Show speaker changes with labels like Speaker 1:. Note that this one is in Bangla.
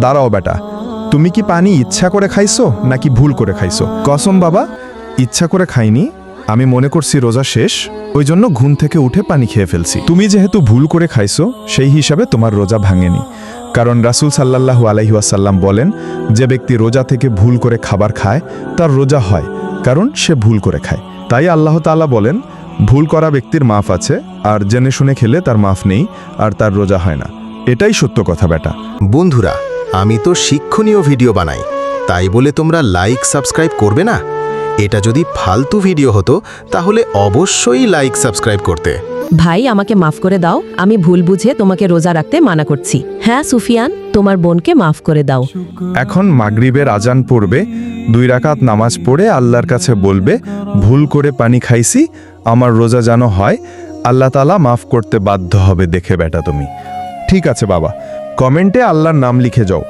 Speaker 1: দাঁড়াও বেটা, তুমি কি পানি ইচ্ছা করে খাইছো নাকি ভুল করে খাইছো? কসম বাবা, ইচ্ছা করে খাইনি, আমি মনে করছি রোজা শেষ, ওই জন্য ঘুম থেকে উঠে পানি খেয়ে ফেলছি। তুমি যেহেতু ভুল করে খাইছো, সেই হিসাবে তোমার রোজা ভাঙেনি। কারণ রাসূল সাল্লাল্লাহু আলাইহি ওয়াসাল্লাম বলেন, যে ব্যক্তি রোজা থেকে ভুল করে খাবার খায় তার রোজা হয়, কারণ সে ভুল করে খায়। তাই আল্লাহ তাআলা বলেন, ভুল করা ব্যক্তির মাফ আছে, আর জেনে শুনে খেলে তার মাফ নেই, আর তার রোজা হয় না। এটাই সত্য কথা বেটা।
Speaker 2: বন্ধুরা, আমি তো শিক্ষণীয় ভিডিও বানাই, তাই বলে তোমরা লাইক সাবস্ক্রাইব করবে না? এটা যদি ফালতু ভিডিও হতো তাহলে অবশ্যই লাইক সাবস্ক্রাইব করতে।
Speaker 3: ভাই, আমাকে মাফ করে দাও, আমি ভুল বুঝে তোমাকে রোজা রাখতে মানা করছি। হ্যাঁ সুফিয়ান, তোমার বোনকে মাফ করে দাও।
Speaker 1: এখন মাগরিবের আজান পড়বে, 2 রাকাত নামাজ পড়ে আল্লাহর কাছে বলবে, ভুল করে পানি খাইছি, আমার রোজা যেন হয়, আল্লাহ তাআলা মাফ করতে বাধ্য হবে। দেখে বেটা তুমি। ঠিক আছে বাবা, কমেন্টে আল্লাহর নাম লিখে যাও।